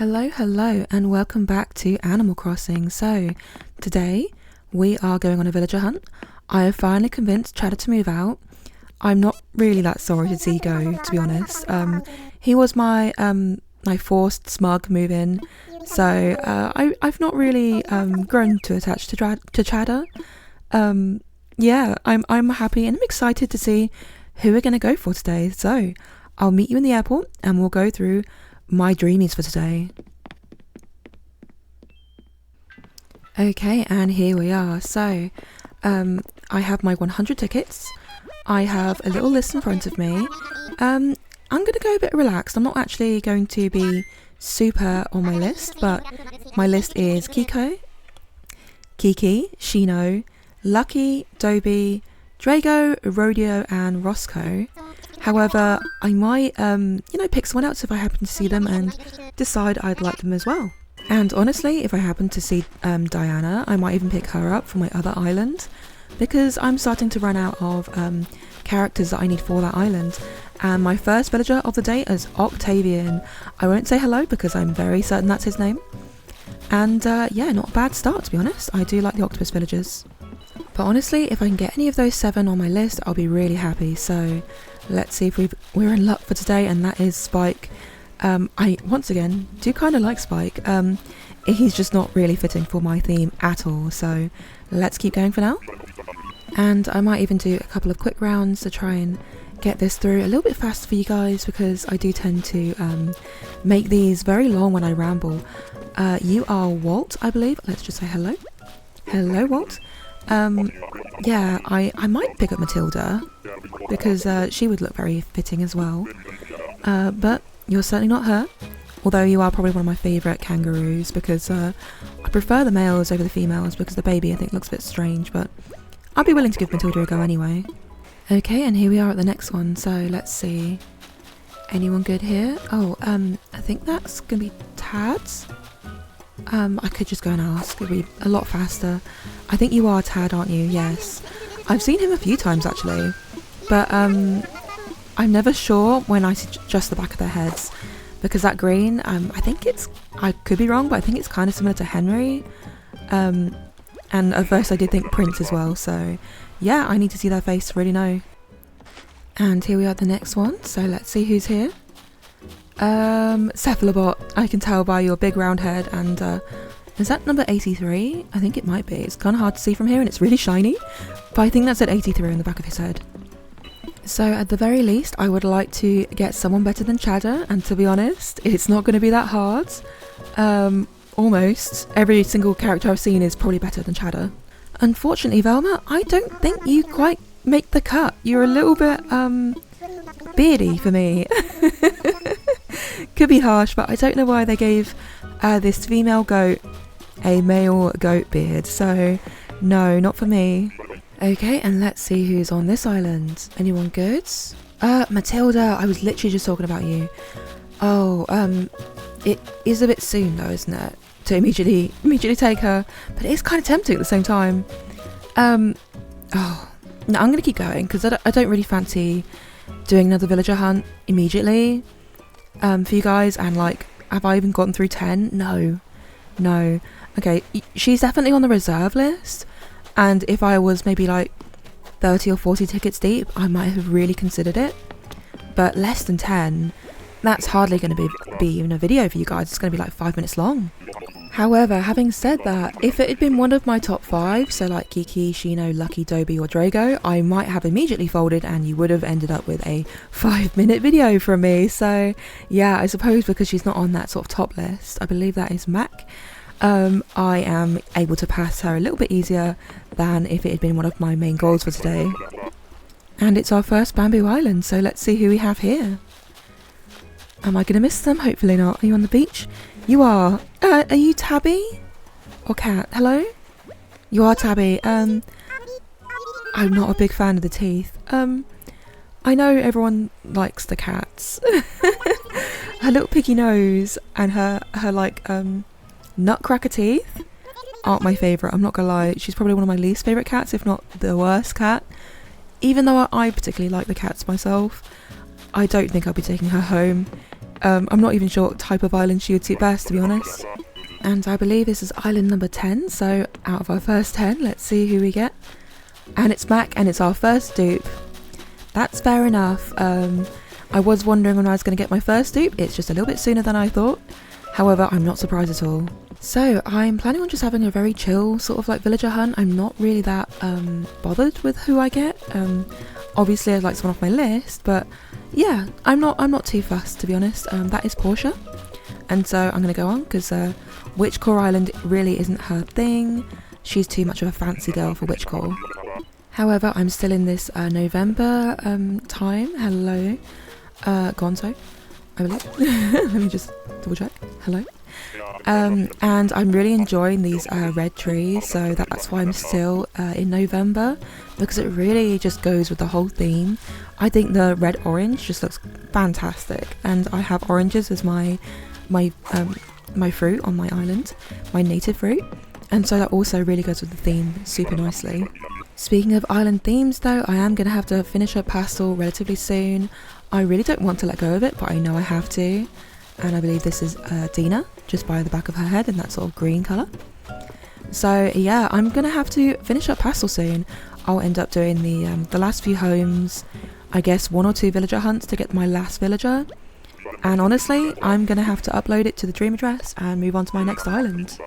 Hello and welcome back to Animal Crossing. So today we are going on a villager hunt. I have finally convinced Cheddar to move out. I'm not really that sorry to see go, to be honest. He was my forced smug move in, so I've not really grown too attached to Cheddar. Yeah, I'm happy and I'm excited to see who we're going to go for today. So I'll meet you in the airport and we'll go through my Dreamies for today. Okay, and here we are. So I have my 100 tickets. I have a little list in front of me. I'm going to go a bit relaxed. I'm not actually going to be super on my list, but my list is Kiki, Shino, Lucky, Dobie, Drago, Rodeo and Roscoe. However, I might, pick someone else if I happen to see them and decide I'd like them as well. And honestly, if I happen to see Diana, I might even pick her up for my other island, because I'm starting to run out of characters that I need for that island. And my first villager of the day is Octavian. I won't say hello because I'm very certain that's his name. And yeah, not a bad start, to be honest. I do like the octopus villagers. But honestly, if I can get any of those 7 on my list, I'll be really happy. So let's see if we're in luck for today, and that is Spike. I, once again, do kind of like Spike. He's just not really fitting for my theme at all, so let's keep going for now. And I might even do a couple of quick rounds to try and get this through a little bit faster for you guys, because I do tend to make these very long when I ramble. You are Walt, I believe. Let's just say hello. Hello, Walt. Yeah, I might pick up Matilda, because she would look very fitting as well. But you're certainly not her, although you are probably one of my favourite kangaroos, because I prefer the males over the females, because the baby I think looks a bit strange, but I'll be willing to give Matilda a go anyway. Okay, and here we are at the next one, so let's see. Anyone good here? Oh, I think that's gonna be Tad's. I could just go and ask, it'd be a lot faster. I think you are Tad, aren't you? Yes. I've seen him a few times actually, but I'm never sure when I see just the back of their heads, because that green, I think I could be wrong, but I think it's kind of similar to Henry. And at first I did think Prince as well, so yeah, I need to see their face to really know. And here we are at the next one, so let's see who's here. Cephalobot, I can tell by your big round head, and is that number 83? I think it might be. It's kind of hard to see from here and it's really shiny, but I think that's at 83 on the back of his head. So at the very least, I would like to get someone better than Cheddar, and to be honest, it's not going to be that hard. Almost every single character I've seen is probably better than Cheddar. Unfortunately, Velma, I don't think you quite make the cut. You're a little bit beardy for me. Could be harsh, but I don't know why they gave this female goat a male goat beard, so no, not for me. Okay, and let's see who's on this island. Anyone good? Matilda, I was literally just talking about you. Oh, it is a bit soon though, isn't it, to immediately take her, but it is kind of tempting at the same time. Oh, no, I'm gonna keep going, because I don't really fancy doing another villager hunt immediately for you guys. And like, have I even gotten through 10? No. Okay, she's definitely on the reserve list, and if I was maybe like 30 or 40 tickets deep, I might have really considered it, but less than 10, that's hardly going to be even a video for you guys. It's going to be like 5 minutes long. However, having said that, if it had been one of my top 5, so like Kiki, Shino, Lucky, Dobie or Drago, I might have immediately folded and you would have ended up with a 5-minute video from me. So yeah, I suppose because she's not on that sort of top list, I believe that is Mac, I am able to pass her a little bit easier than if it had been one of my main goals for today. And it's our first Bamboo Island, so let's see who we have here. Am I going to miss them? Hopefully not. Are you on the beach? You are. Are you Tabby? Or Cat? Hello? You are Tabby. I'm not a big fan of the teeth. I know everyone likes the cats. Her little piggy nose and her like, nutcracker teeth aren't my favourite, I'm not gonna lie. She's probably one of my least favourite cats, if not the worst cat. Even though I particularly like the cats myself, I don't think I'll be taking her home. I'm not even sure what type of island she would suit best, to be honest. And I believe this is island number 10, so out of our first 10, let's see who we get. And it's Mac, and it's our first dupe. That's fair enough. I was wondering when I was going to get my first dupe. It's just a little bit sooner than I thought. However, I'm not surprised at all. So I'm planning on just having a very chill sort of like villager hunt. I'm not really that bothered with who I get. Obviously I'd like someone off my list, but yeah, I'm not too fussed, to be honest. That is Portia, and so I'm going to go on because Witchcore Island really isn't her thing. She's too much of a fancy girl for Witchcore. However, I'm still in this November time. Hello, Gonzo, I believe. Let me just double check. Hello. And I'm really enjoying these red trees, so that's why I'm still in November, because it really just goes with the whole theme. I think the red orange just looks fantastic, and I have oranges as my fruit on my island, my native fruit, and so that also really goes with the theme super nicely. Speaking of island themes though, I am going to have to finish up Pastel relatively soon. I really don't want to let go of it, but I know I have to. And I believe this is Dina, just by the back of her head in that sort of green colour. So yeah, I'm going to have to finish up Pastel soon. I'll end up doing the last few homes, I guess 1 or 2 villager hunts to get my last villager. And honestly, I'm going to have to upload it to the dream address and move on to my next island.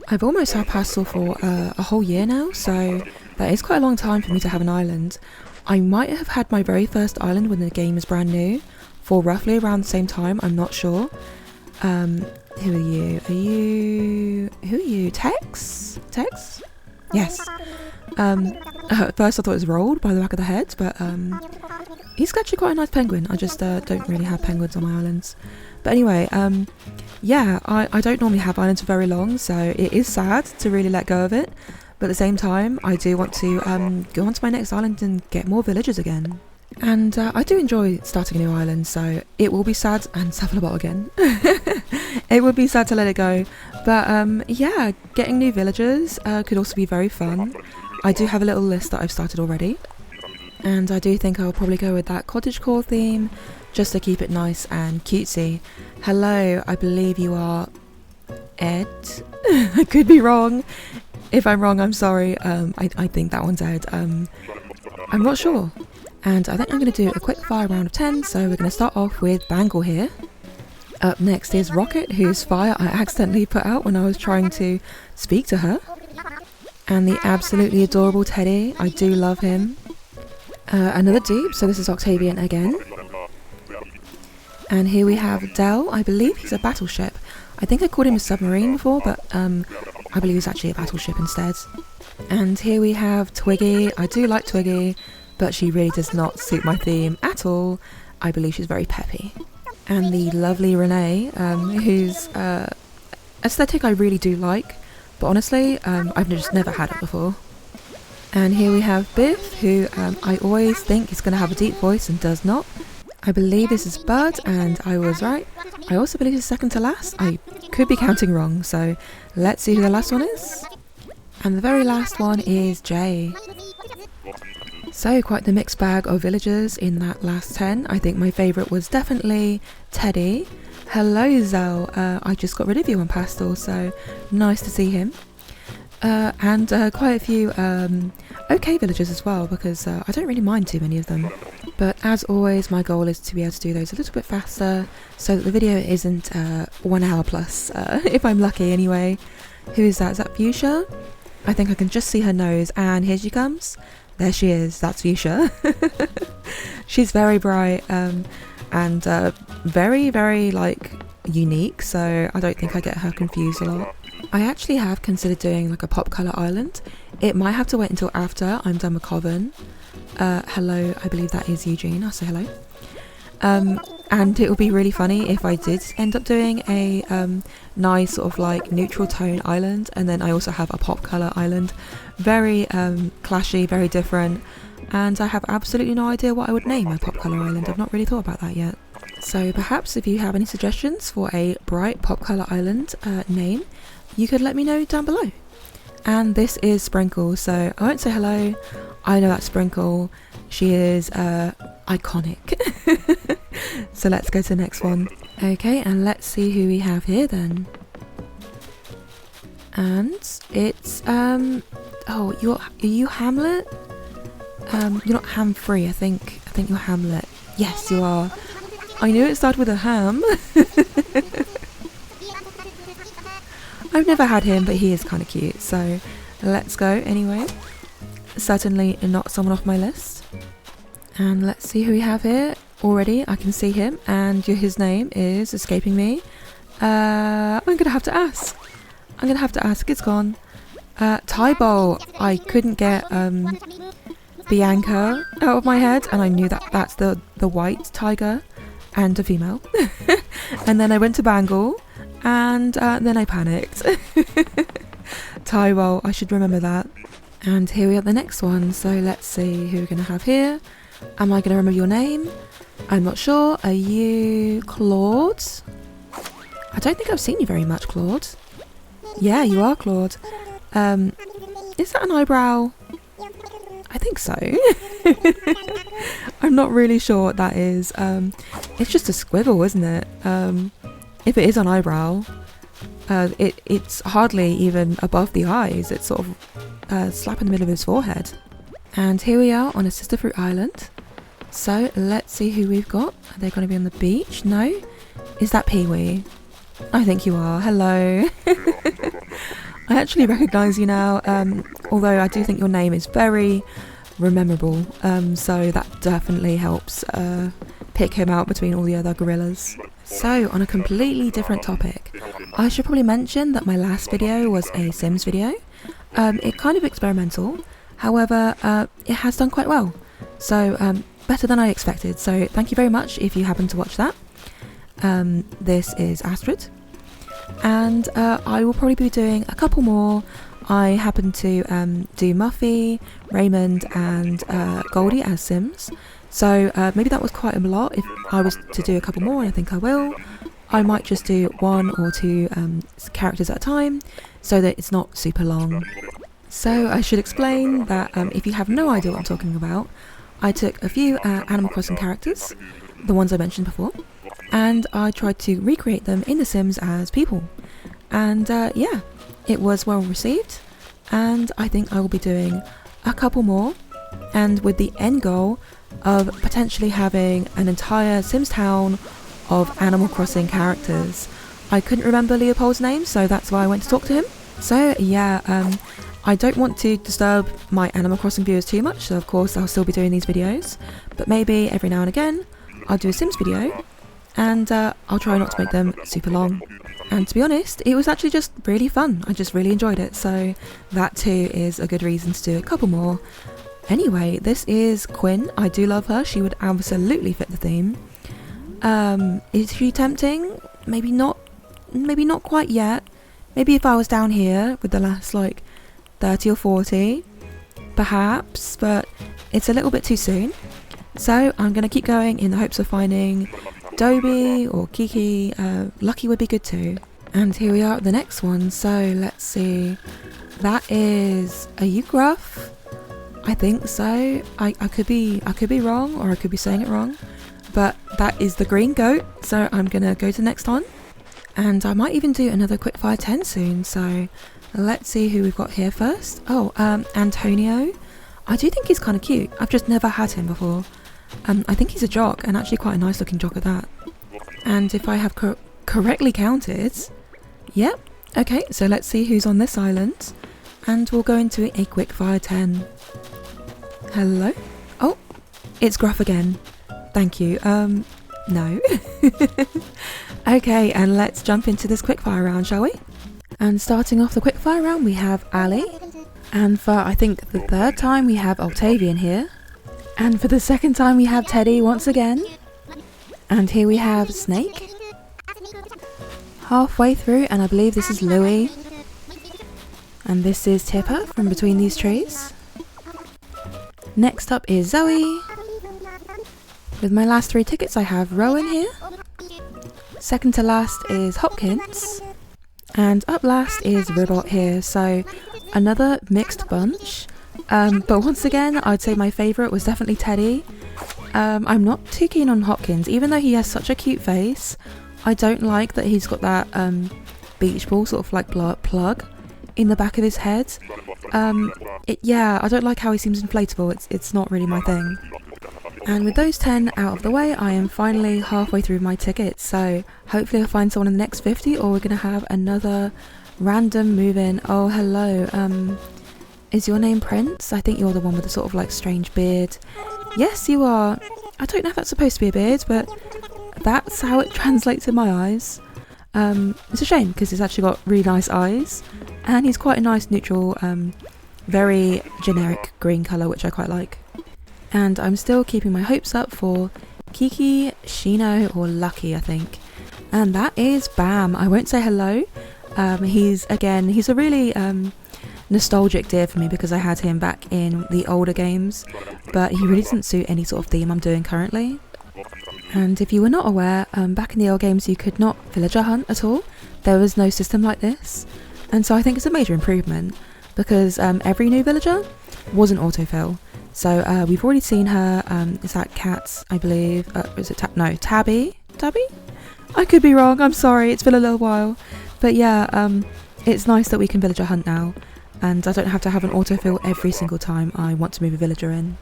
I've almost had Pastel for a whole year now, so that is quite a long time for me to have an island. I might have had my very first island when the game is brand new, for roughly around the same time, I'm not sure. Who are you? Who are you? Tex? Tex? Yes. At first I thought it was rolled by the back of the head, but he's actually quite a nice penguin. I just don't really have penguins on my islands. But anyway, yeah, I don't normally have islands for very long, so it is sad to really let go of it. But at the same time, I do want to go on to my next island and get more villagers again. And I do enjoy starting a new island, so it will be sad, and Cephalobot again. It would be sad to let it go, but yeah, getting new villagers could also be very fun. I do have a little list that I've started already, and I do think I'll probably go with that cottagecore theme, just to keep it nice and cutesy. Hello, I believe you are Ed. I could be wrong. If I'm wrong, I'm sorry. I think that one's Ed. I'm not sure. And I think I'm going to do a quick fire round of 10, so we're going to start off with Bangle here. Up next is Rocket, whose fire I accidentally put out when I was trying to speak to her. And the absolutely adorable Teddy, I do love him. Another dupe, so this is Octavian again. And here we have Dell, I believe he's a battleship. I think I called him a submarine before, but I believe he's actually a battleship instead. And here we have Twiggy. I do like Twiggy, but she really does not suit my theme at all. I believe she's very peppy. And the lovely Renee, whose aesthetic I really do like, but honestly, I've just never had it before. And here we have Biff, who I always think is going to have a deep voice and does not. I believe this is Bud, and I was right. I also believe it's second to last. I could be counting wrong, so let's see who the last one is. And the very last one is Jay. So quite the mixed bag of villagers in that last 10. I think my favourite was definitely Teddy. Hello Zell, I just got rid of you on Pastel, so nice to see him. And quite a few okay villagers as well, because I don't really mind too many of them. But as always, my goal is to be able to do those a little bit faster, so that the video isn't 1 hour plus, if I'm lucky anyway. Who is that? Is that Fuchsia? I think I can just see her nose, and here she comes. There she is, that's Fuchsia. She's very bright and very, very like unique, so I don't think I get her confused a lot. I actually have considered doing like a pop colour island. It might have to wait until after I'm done with Coven. Hello, I believe that is Eugene, I'll say hello. And it would be really funny if I did end up doing a nice sort of like neutral tone island, and then I also have a pop colour island. Very clashy, very different, and I have absolutely no idea what I would name my pop colour island. I've not really thought about that yet. So perhaps if you have any suggestions for a bright pop colour island name, you could let me know down below. And this is Sprinkle, so I won't say hello. I know that's Sprinkle. She is iconic. So let's go to the next one. Okay, and let's see who we have here then. And it's oh, are you Hamlet? You're not ham-free, I think you're Hamlet. Yes, you are. I knew it started with a ham. I've never had him, but he is kind of cute, so let's go anyway. Certainly not someone off my list. And let's see who we have here. Already I can see him, and his name is escaping me. I'm gonna have to ask. It's gone. Tybalt. I couldn't get Bianca out of my head, and I knew that that's the white tiger and a female. And then I went to Bangle, and then I panicked. Tybalt, I should remember that. And here we are, the next one. So let's see who we're gonna have here. Am I gonna remember your name? I'm not sure. Are you Claude? I don't think I've seen you very much, Claude. Yeah, you are Claude. Is that an eyebrow? I think so. I'm not really sure what that is. It's just a squiggle, isn't it? If it is an eyebrow, it's hardly even above the eyes. It's sort of slap in the middle of his forehead. And here we are on a Sister Fruit Island. So let's see who we've got. Are they going to be on the beach? No? Is that Pee-wee? I think you are. Hello. I actually recognise you now, although I do think your name is very rememberable, so that definitely helps pick him out between all the other gorillas. So, on a completely different topic, I should probably mention that my last video was a Sims video. It's kind of experimental, however, it has done quite well, so better than I expected, so thank you very much if you happen to watch that. This is Astrid, and I will probably be doing a couple more. I happen to do Muffy, Raymond and Goldie as Sims, so maybe that was quite a lot. If I was to do a couple more, and I think I will, I might just do 1 or 2 characters at a time so that it's not super long. So I should explain that if you have no idea what I'm talking about, I took a few Animal Crossing characters, the ones I mentioned before, and I tried to recreate them in The Sims as people. And yeah, it was well received, and I think I will be doing a couple more, and with the end goal of potentially having an entire Sims town of Animal Crossing characters. I couldn't remember Leopold's name, so that's why I went to talk to him. So yeah, I don't want to disturb my Animal Crossing viewers too much, so of course I'll still be doing these videos, but maybe every now and again I'll do a Sims video, and I'll try not to make them super long. And to be honest, it was actually just really fun. I just really enjoyed it, so that too is a good reason to do a couple more. Anyway, this is Quinn. I do love her. She would absolutely fit the theme. Is she tempting? Maybe not quite yet. Maybe if I was down here with the last like 30 or 40, perhaps, but it's a little bit too soon. So I'm going to keep going in the hopes of finding Dobie or Kiki. Lucky would be good too. And here we are at the next one, so let's see. That is, are you Gruff? I think so. I could be wrong, or I could be saying it wrong, but that is the green goat, so I'm gonna go to the next one. And I might even do another quickfire 10 soon, so let's see who we've got here first. Oh, Antonio. I do think he's kind of cute. I've just never had him before. I think he's a jock, and actually quite a nice looking jock at that. And if I have correctly counted, yep. Okay, so let's see who's on this island, and we'll go into a quickfire 10. Hello? Oh, it's Gruff again. Thank you. No. Okay, and let's jump into this quickfire round, shall we? And starting off the quickfire round, we have Ali. And for, I think, the third time, we have Octavian here. And for the second time, we have Teddy once again. And here we have Snake. Halfway through, and I believe this is Louie. And this is Tipper from between these trees. Next up is Zoe. With my last 3 tickets, I have Rowan here. Second to last is Hopkins. And up last is Ribot here, so another mixed bunch. But once again, I'd say my favourite was definitely Teddy. I'm not too keen on Hopkins, even though he has such a cute face. I don't like that he's got that beach ball sort of like blow up plug in the back of his head. Yeah, I don't like how he seems inflatable. It's not really my thing. And with those 10 out of the way, I am finally halfway through my tickets, so hopefully I'll find someone in the next 50, or we're going to have another random move-in. Oh, hello, is your name Prince? I think you're the one with the sort of like strange beard. Yes, you are. I don't know if that's supposed to be a beard, but that's how it translates in my eyes. It's a shame, because he's actually got really nice eyes, and he's quite a nice neutral, very generic green colour, which I quite like. And I'm still keeping my hopes up for Kiki, Shino, or Lucky, I think. And that is Bam. I won't say hello. He's a really nostalgic dear for me, because I had him back in the older games, but he really doesn't suit any sort of theme I'm doing currently. And if you were not aware, back in the old games you could not villager hunt at all. There was no system like this. And so I think it's a major improvement, because every new villager was an autofill. So we've already seen her, is that Cat, I believe, is it Tabby? Tabby? I could be wrong, I'm sorry, it's been a little while. But yeah, it's nice that we can villager hunt now, and I don't have to have an autofill every single time I want to move a villager in.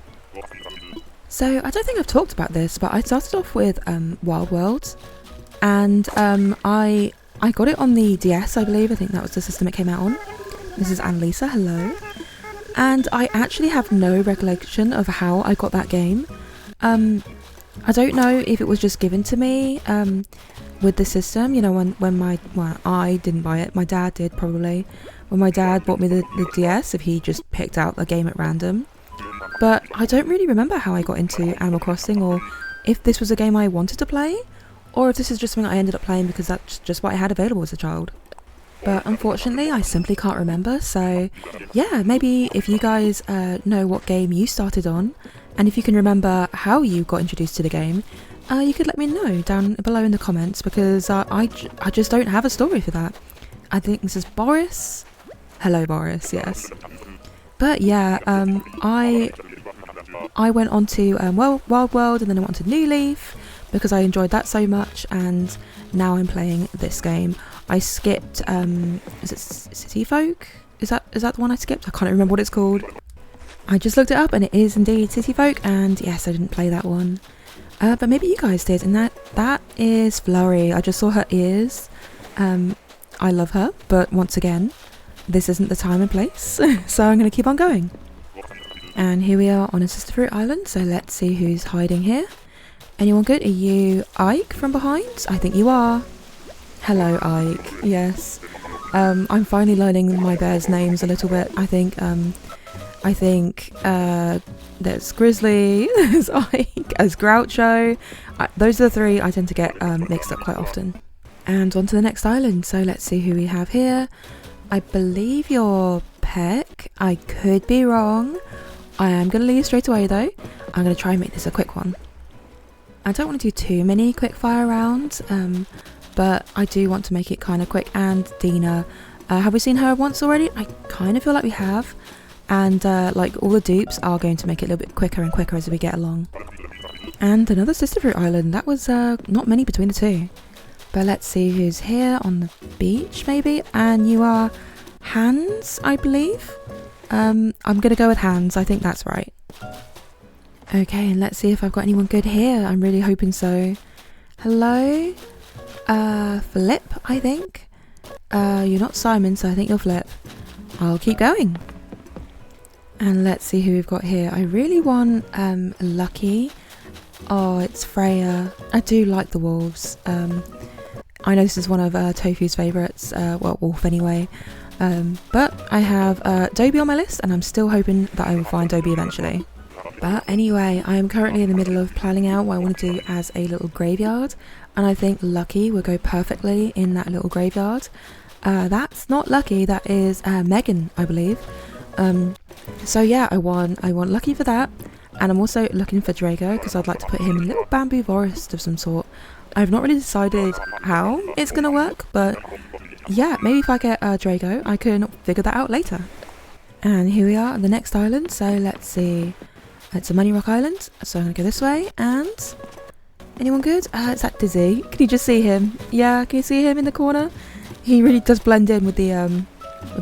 So I don't think I've talked about this, but I started off with Wild World, and I got it on the DS, I believe. I think that was the system it came out on. This is Annalisa, hello. And I actually have no recollection of how I got that game. I don't know if it was just given to me with the system, you know, when I didn't buy it, my dad did probably. When my dad bought me the DS, if he just picked out a game at random. But I don't really remember how I got into Animal Crossing, or if this was a game I wanted to play, or if this is just something I ended up playing because that's just what I had available as a child. But unfortunately I simply can't remember, so yeah, maybe if you guys know what game you started on, and if you can remember how you got introduced to the game, you could let me know down below in the comments, because I just don't have a story for that. I think this is Boris. Hello Boris, yes. But yeah, I went on to Wild World, and then I went to New Leaf because I enjoyed that so much, and now I'm playing this game. I skipped, is it City Folk? Is that the one I skipped? I can't remember what it's called. I just looked it up, and it is indeed City Folk, and yes, I didn't play that one. But maybe you guys did, and that is Flurry. I just saw her ears. I love her, but once again, this isn't the time and place, so I'm going to keep on going. And here we are on a Sister Fruit Island, so let's see who's hiding here. Anyone good? Are you Ike from behind? I think you are. Hello Ike, yes. I'm finally learning my bears' names a little bit. I think there's Grizzly, there's Ike, there's Groucho. Those are the three I tend to get mixed up quite often. And on to the next island, so let's see who we have here. I believe you're Peck. I could be wrong. I am going to leave straight away though. I'm going to try and make this a quick one. I don't want to do too many quick fire rounds, but I do want to make it kind of quick. And Dina, have we seen her once already? I kind of feel like we have. And like all the dupes are going to make it a little bit quicker and quicker as we get along. And another Sister Fruit Island. That was not many between the two. But let's see who's here on the beach maybe. And you are Hans, I believe. I'm going to go with Hans. I think that's right. Okay, and let's see if I've got anyone good here. I'm really hoping so. Hello? Flip, I think. You're not Simon, so I think you're Flip. I'll keep going. And let's see who we've got here. I really want Lucky. Oh, it's Freya. I do like the wolves. I know this is one of Tofu's favourites. Well, wolf anyway. But I have Dobie on my list, and I'm still hoping that I will find Dobie eventually. But anyway, I am currently in the middle of planning out what I want to do as a little graveyard, and I think Lucky will go perfectly in that little graveyard. That's not Lucky, that is Megan, I believe. So yeah, I want Lucky for that, and I'm also looking for Drago because I'd like to put him in a little bamboo forest of some sort. I've not really decided how it's going to work, but yeah, maybe if I get Drago, I can figure that out later. And here we are on the next island, so let's see. It's a Money Rock Island, so I'm going to go this way, and Anyone good? Is that Dizzy? Can you just see him? Yeah, can you see him in the corner? He really does blend in with the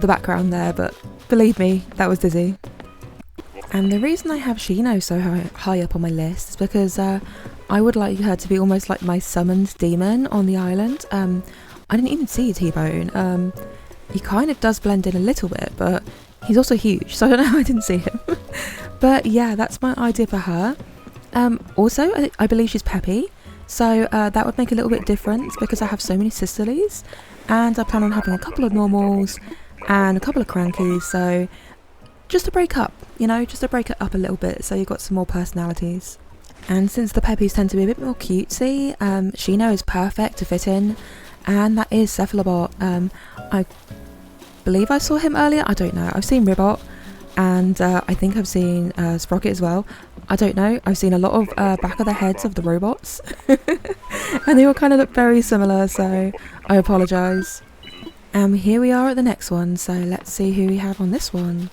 background there, but believe me, that was Dizzy. And the reason I have Shino so high up on my list is because I would like her to be almost like my summoned demon on the island. I didn't even see T-Bone. He kind of does blend in a little bit, but he's also huge, so I don't know how I didn't see him. But yeah, that's my idea for her. Also, I believe she's peppy, so that would make a little bit difference because I have so many sisterlies, and I plan on having a couple of normals and a couple of crankies, so just to break up, you know, just to break it up a little bit so you've got some more personalities. And since the peppies tend to be a bit more cutesy, Shino is perfect to fit in, and that is Cephalobot. I believe I saw him earlier, I don't know, I've seen Ribbot, and I think I've seen Sprocket as well. I don't know, I've seen a lot of back of the heads of the robots, and they all kind of look very similar, so I apologise. And here we are at the next one, so let's see who we have on this one.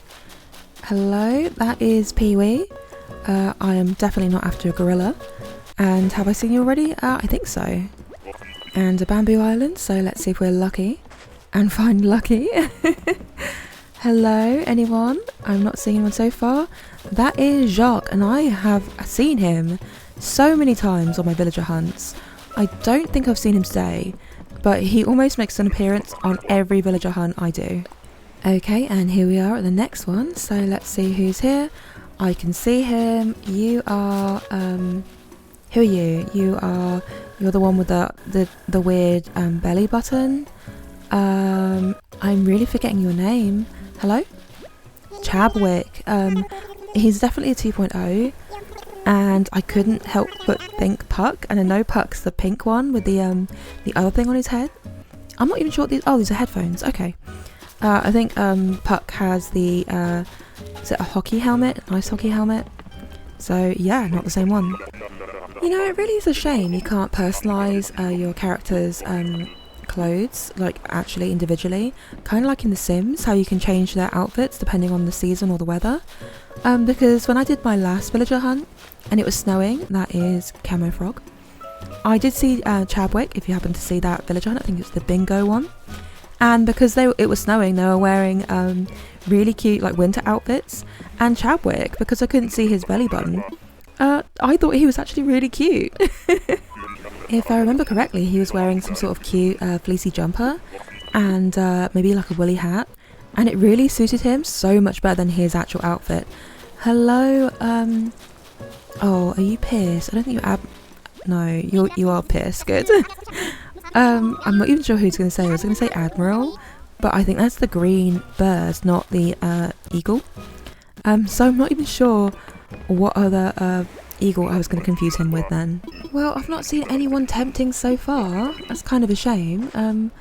Hello, that is Pee-wee. I am definitely not after a gorilla. And have I seen you already? I think so. And a bamboo island, so let's see if we're lucky. And find Lucky. Hello, anyone? I'm not seeing anyone so far. That is Jacques, and I have seen him so many times on my villager hunts. I don't think I've seen him today, but he almost makes an appearance on every villager hunt I do. Okay, and here we are at the next one, so let's see who's here. I can see him. You are, who are you? You're the one with the weird belly button. I'm really forgetting your name. Hello? Chabwick. He's definitely a 2.0, and I couldn't help but think Puck, and I know Puck's the pink one with the other thing on his head. I'm not even sure what these are headphones. Okay. I think Puck has the is it a hockey helmet? A nice hockey helmet. So yeah, not the same one. You know, it really is a shame you can't personalise your character's clothes, like actually individually. Kind of like in The Sims, how you can change their outfits depending on the season or the weather. Because when I did my last villager hunt, and it was snowing, that is Camo Frog, I did see Chabwick, if you happen to see that villager hunt, I think it was the bingo one. And because it was snowing, they were wearing really cute like winter outfits. And Chabwick, because I couldn't see his belly button, I thought he was actually really cute. If I remember correctly, he was wearing some sort of cute fleecy jumper and maybe like a woolly hat, and it really suited him so much better than his actual outfit. Hello, oh, are you Pierce? I don't think you're no, you are Pierce, good. I'm not even sure who's going to say. I was going to say Admiral, but I think that's the green bird, not the eagle. So I'm not even sure what other eagle I was going to confuse him with then. Well, I've not seen anyone tempting so far. That's kind of a shame.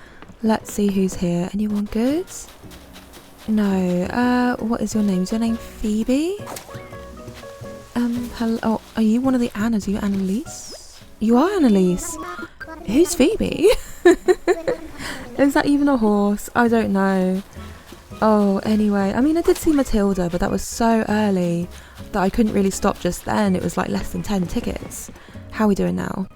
Let's see who's here. Anyone good? No. What is your name? Is your name Phoebe? Hello. Oh, are you one of the Annas? Are you Annalise? You are Annalise. Who's Phoebe? Is that even a horse? I don't know. Oh, anyway, I mean, I did see Matilda, but that was so early that I couldn't really stop just then. It was like less than 10 tickets. How are we doing now?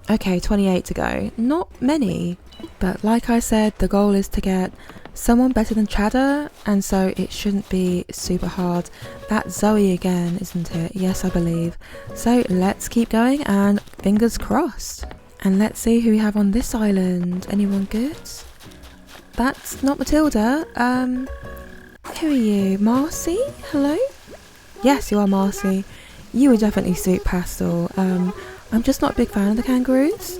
Okay, 28 to go. Not many, but like I said, the goal is to get someone better than Chadder, and so it shouldn't be super hard. That's Zoe again, isn't it? Yes, I believe. So let's keep going, and fingers crossed. And let's see who we have on this island. Anyone good? That's not Matilda. Who are you? Marcy? Hello? Yes, you are Marcy. You would definitely suit Pastel. I'm just not a big fan of the kangaroos.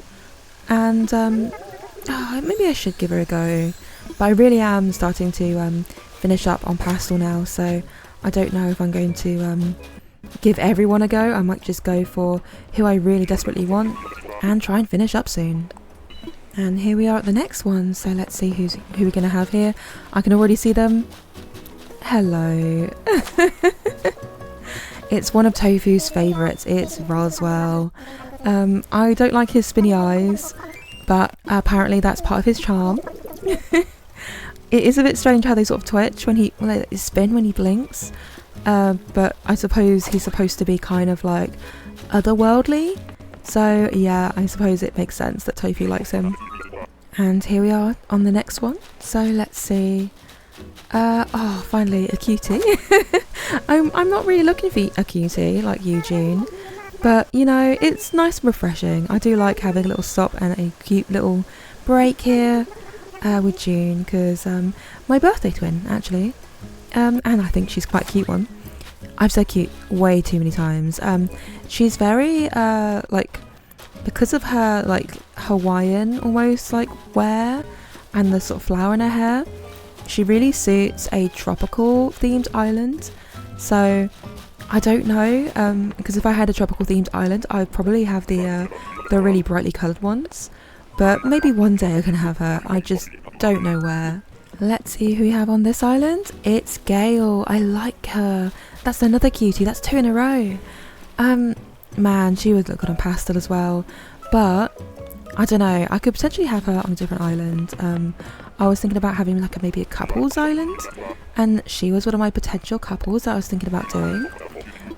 And, maybe I should give her a go. But I really am starting to finish up on Pastel now, so I don't know if I'm going to give everyone a go. I might just go for who I really desperately want and try and finish up soon. And here we are at the next one, so let's see who we're going to have here. I can already see them. Hello. It's one of Tofu's favourites. It's Roswell. I don't like his spinny eyes, but apparently that's part of his charm. It is a bit strange how they sort of twitch when they spin when he blinks. But I suppose he's supposed to be kind of like otherworldly. So yeah, I suppose it makes sense that Tofu likes him. And here we are on the next one. So let's see. Oh, finally a cutie. I'm not really looking for a cutie like Eugene, but you know, it's nice and refreshing. I do like having a little stop and a cute little break here with June, because my birthday twin actually, and I think she's quite a cute one. I've said cute way too many times. She's very like, because of her like Hawaiian almost like wear and the sort of flower in her hair, she really suits a tropical themed island. So I don't know, because if I had a tropical themed island, I would probably have the really brightly coloured ones. But maybe one day I can have her. I just don't know where. Let's see who we have on this island. It's Gail. I like her. That's another cutie. That's 2 in a row. Man, she would look good on pastel as well. But I don't know. I could potentially have her on a different island. I was thinking about having like maybe a couples island, and she was one of my potential couples that I was thinking about doing.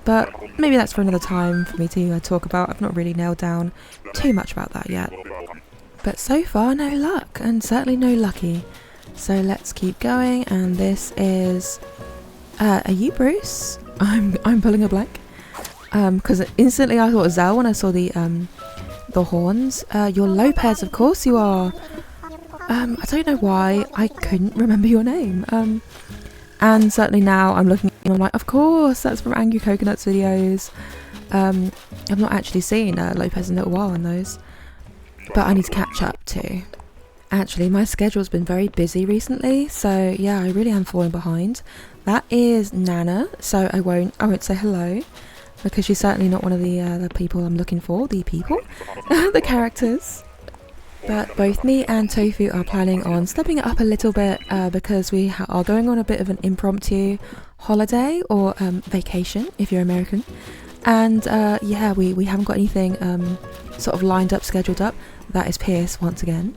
But maybe that's for another time for me to talk about. I've not really nailed down too much about that yet. But so far, no luck, and certainly no lucky. So let's keep going. And this is, are you Bruce? I'm pulling a blank. Because instantly I thought Zell when I saw the horns. You're Lopez, of course you are. I don't know why I couldn't remember your name. And certainly now I'm looking and I'm like, of course, that's from Angry Coconuts videos. I've not actually seen Lopez in a little while on those, but I need to catch up too. Actually, my schedule's been very busy recently, so yeah, I really am falling behind. That is Nana, so I won't say hello, because she's certainly not one of the people I'm looking for, the characters. But both me and Tofu are planning on stepping it up a little bit, because we are going on a bit of an impromptu holiday or vacation if you're American. And yeah, we haven't got anything sort of lined up, scheduled up. That is Pierce once again.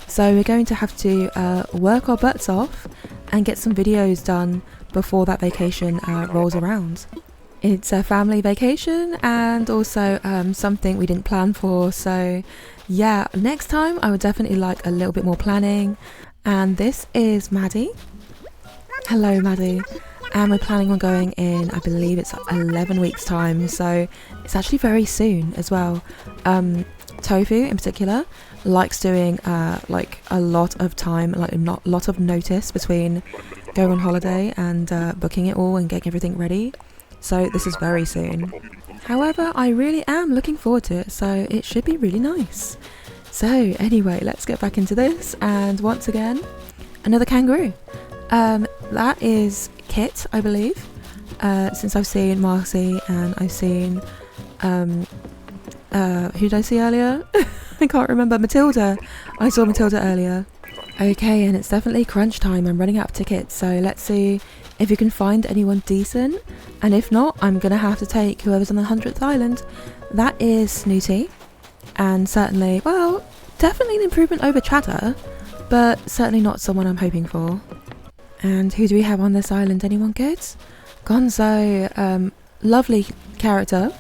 So we're going to have to work our butts off and get some videos done before that vacation rolls around. It's a family vacation and also something we didn't plan for, so yeah, next time I would definitely like a little bit more planning. And this is Maddie. Hello Maddie. And we're planning on going in, I believe it's 11 weeks time, so it's actually very soon as well. Tofu in particular likes doing like a lot of time, like not a lot of notice between going on holiday and booking it all and getting everything ready. So this is very soon. However, I really am looking forward to it, so it should be really nice. So anyway, let's get back into this, and once again, another kangaroo. That is Kit, I believe, since I've seen Marcy and I've seen, who did I see earlier? I can't remember. Matilda. I saw Matilda earlier. Okay, and it's definitely crunch time. I'm running out of tickets, so let's see if you can find anyone decent, and if not, I'm gonna have to take whoever's on the 100th island. That is Snooty, and certainly, well, definitely an improvement over Chatter, but certainly not someone I'm hoping for. And who do we have on this island? Anyone good? Gonzo, lovely character,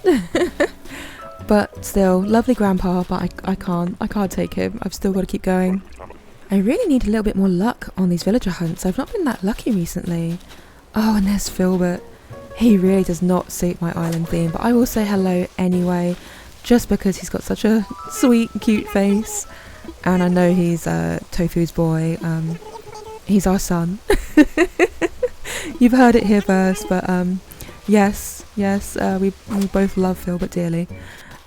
but still, lovely grandpa, but I can't take him. I've still got to keep going. I really need a little bit more luck on these villager hunts. I've not been that lucky recently. Oh, and there's Filbert. He really does not suit my island theme, but I will say hello anyway, just because he's got such a sweet, cute face. And I know he's Tofu's boy. He's our son. You've heard it here first, but yes, we both love Filbert dearly.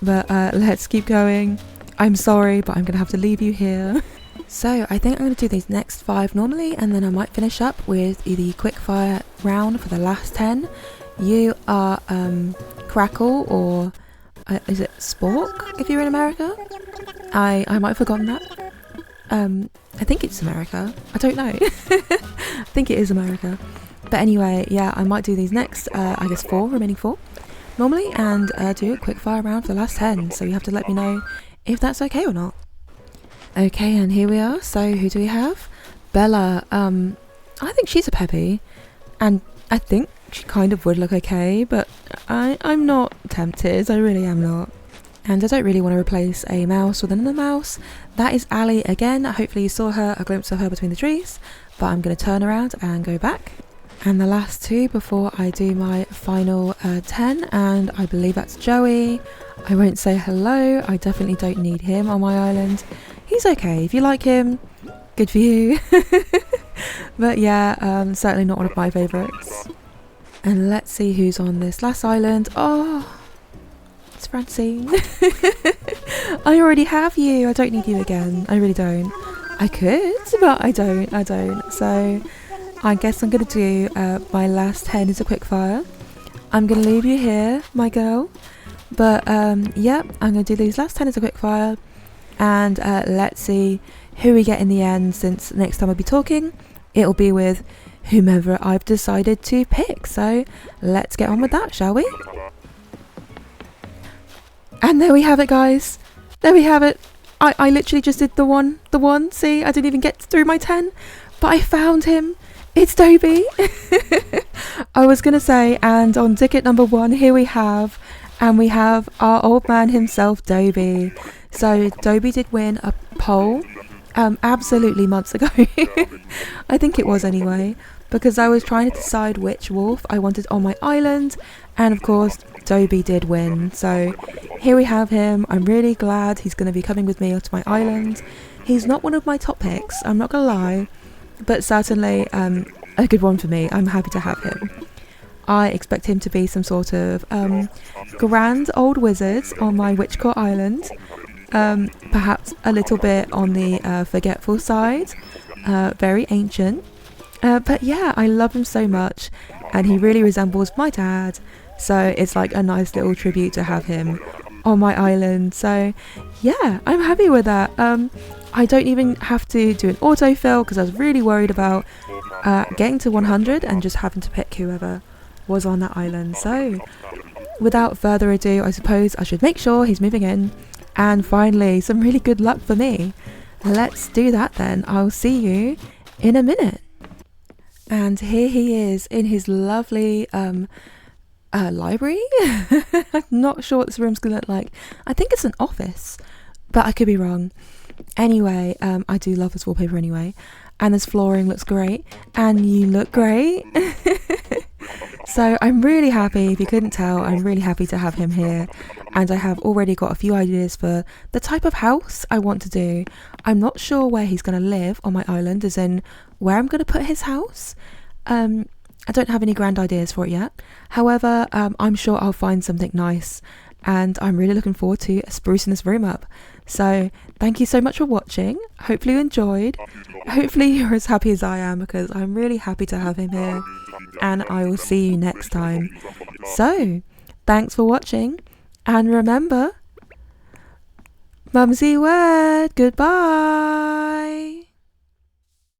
But let's keep going. I'm sorry, but I'm going to have to leave you here. So I think I'm going to do these next 5 normally, and then I might finish up with the quickfire round for the last 10. You are Crackle, or is it Spork if you're in America? I might have forgotten that. I think it's America. I don't know. I think it is America. But anyway, yeah, I might do these next, I guess 4, remaining 4 normally, and do a quickfire round for the last 10. So you have to let me know if that's okay or not. Okay, and here we are. So who do we have? Bella. I think she's a peppy, and I think she kind of would look okay, but I'm not tempted. I really am not. And I don't really want to replace a mouse with another mouse. That is Ali again. Hopefully you saw her, a glimpse of her between the trees. But I'm going to turn around and go back. And the last two before I do my final 10. And I believe that's Joey. I won't say hello. I definitely don't need him on my island. He's okay. If you like him, good for you. But yeah, certainly not one of my favourites. And let's see who's on this last island. Oh, it's Francine. I already have you. I don't need you again. I really don't. I could, but I don't. So I guess I'm going to do my last 10 as a quickfire. I'm going to leave you here, my girl. But yeah, I'm going to do these last 10 as a quickfire. And let's see who we get in the end, since next time I'll be talking, it'll be with whomever I've decided to pick. So let's get on with that, shall we? And there we have it, guys. There we have it. I literally just did the one. See, I didn't even get through my 10, but I found him. It's Dobie. I was going to say, and on ticket number 1, here we have our old man himself, Dobie. So Dobie did win a poll absolutely months ago. I think it was anyway, because I was trying to decide which wolf I wanted on my island, and of course Dobie did win. So here we have him. I'm really glad he's going to be coming with me to my island. He's not one of my top picks, I'm not gonna lie, but certainly a good one for me. I'm happy to have him. I expect him to be some sort of grand old wizard on my Witchcore island. Perhaps a little bit on the forgetful side, very ancient, but yeah, I love him so much, and he really resembles my dad, so it's like a nice little tribute to have him on my island. So yeah, I'm happy with that. I don't even have to do an autofill because I was really worried about getting to 100 and just having to pick whoever was on that island. So without further ado, I suppose I should make sure he's moving in. And finally, some really good luck for me. Let's do that then. I'll see you in a minute. And here he is in his lovely library. I'm not sure what this room's gonna look like. I think it's an office, but I could be wrong. Anyway, I do love this wallpaper anyway. And this flooring looks great. And you look great. So I'm really happy. If you couldn't tell, I'm really happy to have him here. And I have already got a few ideas for the type of house I want to do. I'm not sure where he's going to live on my island, as in where I'm going to put his house. I don't have any grand ideas for it yet. However, I'm sure I'll find something nice. And I'm really looking forward to sprucing this room up. So thank you so much for watching. Hopefully you enjoyed. Hopefully you're as happy as I am, because I'm really happy to have him here. And I will see you next time. So thanks for watching. And remember, MumsyWord, goodbye.